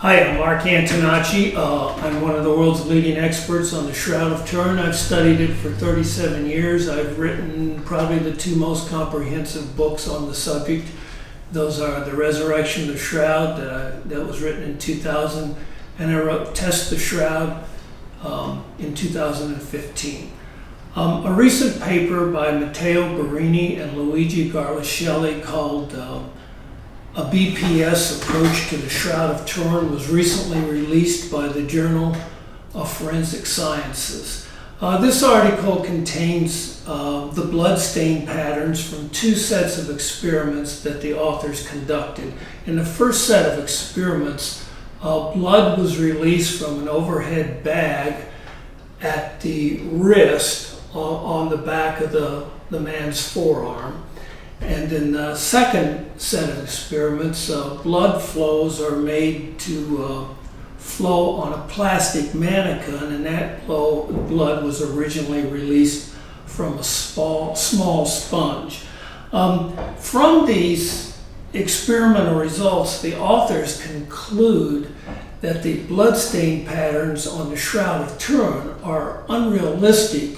Hi, I'm Mark Antonacci. I'm one of the world's leading experts on the Shroud of Turin. I've studied it for 37 years. I've written probably the two most comprehensive books on the subject. Those are The Resurrection of the Shroud, that was written in 2000, and I wrote Test the Shroud in 2015. A recent paper by Matteo Barini and Luigi Garlascelli called A BPS Approach to the Shroud of Turin was recently released by the Journal of Forensic Sciences. This article contains the blood stain patterns from two sets of experiments that the authors conducted. In the first set of experiments, blood was released from an overhead bag at the wrist on the back of the man's forearm. And in the second set of experiments, blood flows are made to flow on a plastic mannequin, and that blood was originally released from a small sponge. From these experimental results, the authors conclude that the bloodstain patterns on the Shroud of Turin are unrealistic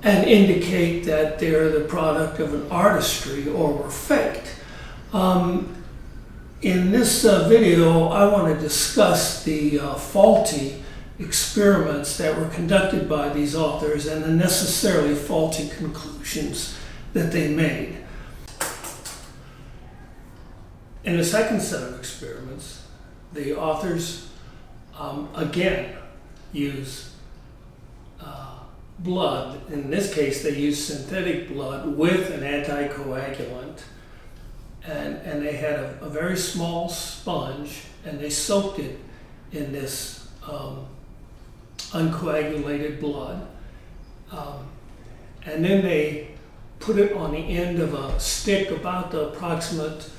and indicate that they're the product of an artistry or were faked. In this video, I want to discuss the faulty experiments that were conducted by these authors and the necessarily faulty conclusions that they made. In the second set of experiments, the authors again use blood. In this case, they used synthetic blood with an anticoagulant, and they had a very small sponge, and they soaked it in this uncoagulated blood, and then they put it on the end of a stick about the approximate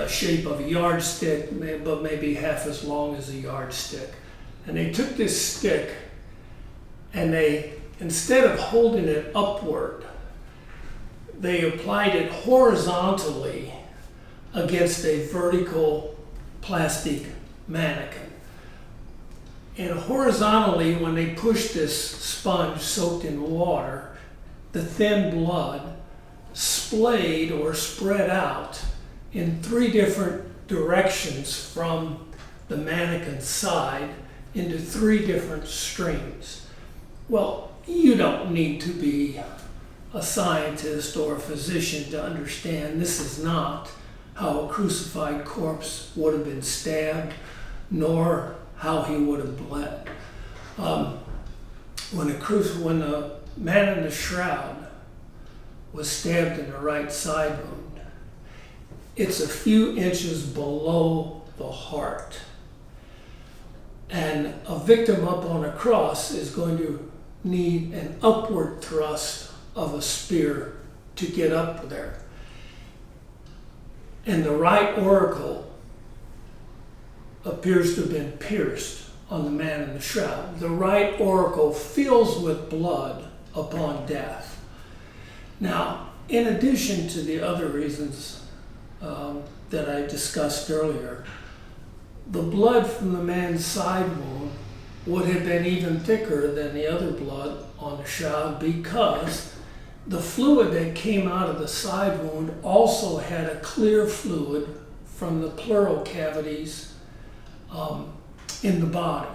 shape of a yardstick, but maybe half as long as a yardstick. And they took this stick and instead of holding it upward, they applied it horizontally against a vertical plastic mannequin. And horizontally, when they pushed this sponge soaked in water, the thin blood splayed or spread out in three different directions from the mannequin's side into three different streams. Well, you don't need to be a scientist or a physician to understand this is not how a crucified corpse would have been stabbed, nor how he would have bled. When the man in the shroud was stabbed in the right side wound, it's a few inches below the heart. And a victim up on a cross is going to need an upward thrust of a spear to get up there. And the right auricle appears to have been pierced on the man in the shroud. The right auricle fills with blood upon death. Now, in addition to the other reasons that I discussed earlier, the blood from the man's side wound would have been even thicker than the other blood on the shroud because the fluid that came out of the side wound also had a clear fluid from the pleural cavities in the body.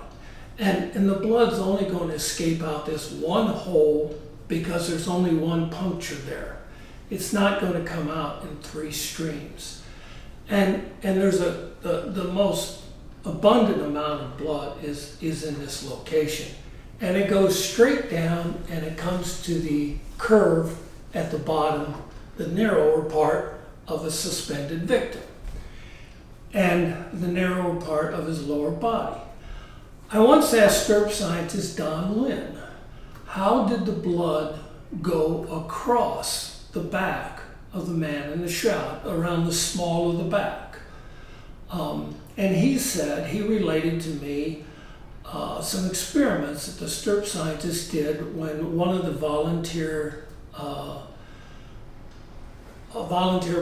And the blood's only going to escape out this one hole because there's only one puncture there. It's not going to come out in three streams. And there's the most abundant amount of blood is in this location, and it goes straight down and it comes to the curve at the bottom, the narrower part of a suspended victim and the narrower part of his lower body. I once asked stirp scientist Don Lynn, how did the blood go across the back of the man in the shroud, around the small of the back? And he said, he related to me some experiments that the stirp scientist did when one of the volunteer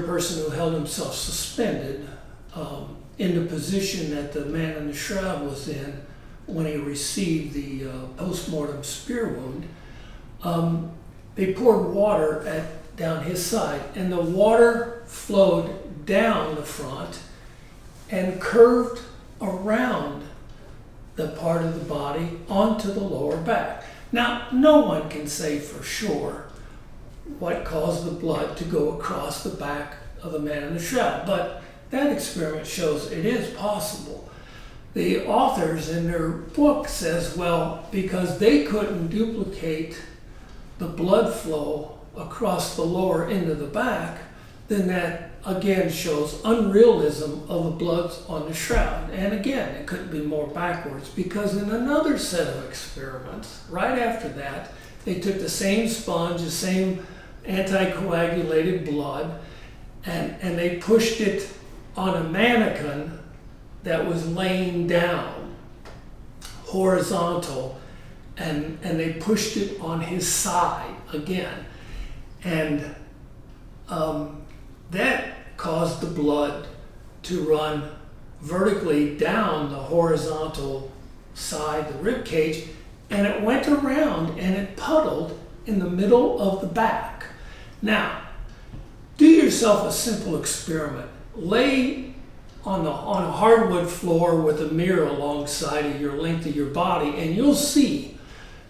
person who held himself suspended in the position that the man in the shroud was in when he received the post-mortem spear wound. They poured water down his side, and the water flowed down the front and curved around the part of the body onto the lower back. Now, no one can say for sure what caused the blood to go across the back of the man in the shroud, but that experiment shows it is possible. The authors in their book says, well, because they couldn't duplicate the blood flow across the lower end of the back, then that again shows unrealism of the blood on the shroud. And again, it couldn't be more backwards, because in another set of experiments, right after that, they took the same sponge, the same anticoagulated blood, and they pushed it on a mannequin that was laying down, horizontal, and they pushed it on his side again. And that caused the blood to run vertically down the horizontal side, the rib cage, and it went around and it puddled in the middle of the back. Now, do yourself a simple experiment. Lay on a hardwood floor with a mirror alongside of your length of your body, and you'll see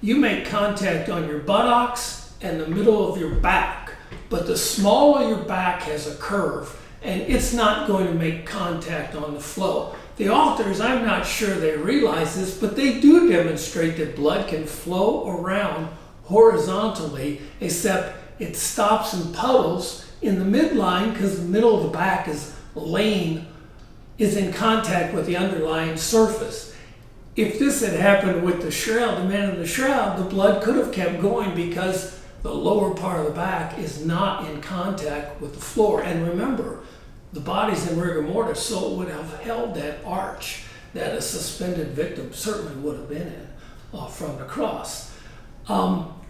you make contact on your buttocks and the middle of your back, but the small of your back has a curve, and it's not going to make contact on the flow. The authors, I'm not sure they realize this, but they do demonstrate that blood can flow around horizontally, except it stops and puddles in the midline because the middle of the back is in contact with the underlying surface. If this had happened with the shroud, the man in the shroud, the blood could have kept going because the lower part of the back is not in contact with the floor. And remember, the body's in rigor mortis, so it would have held that arch that a suspended victim certainly would have been in from the cross.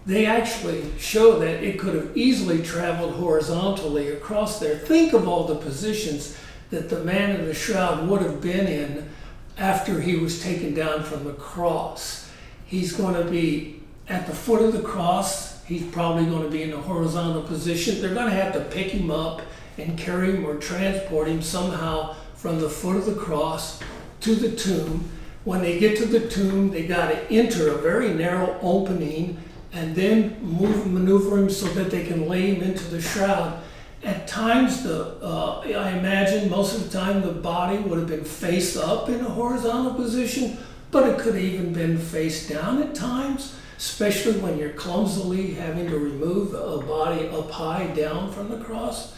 They actually show that it could have easily traveled horizontally across there. Think of all the positions that the man in the shroud would have been in after he was taken down from the cross. He's going to be at the foot of the cross. He's probably going to be in a horizontal position. They're going to have to pick him up and carry him or transport him somehow from the foot of the cross to the tomb. When they get to the tomb, they got to enter a very narrow opening and then maneuver him so that they can lay him into the shroud. At times, I imagine most of the time the body would have been face up in a horizontal position, but it could have even been face down at times, especially when you're clumsily having to remove a body up high down from the cross.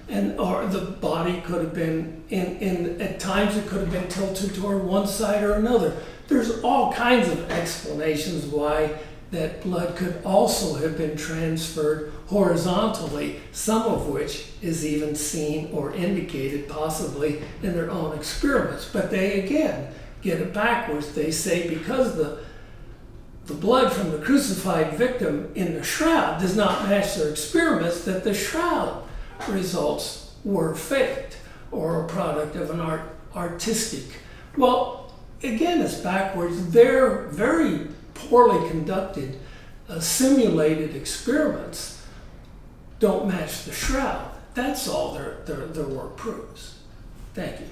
Or the body could have been, at times it could have been tilted toward one side or another. There's all kinds of explanations why that blood could also have been transferred horizontally, some of which is even seen or indicated possibly in their own experiments. But they again get it backwards. They say because the blood from the crucified victim in the shroud does not match their experiments, that the shroud results were faked or a product of an artistic. Well, again, it's backwards. They're very poorly conducted, simulated experiments don't match the shroud. That's all their work proves. Thank you.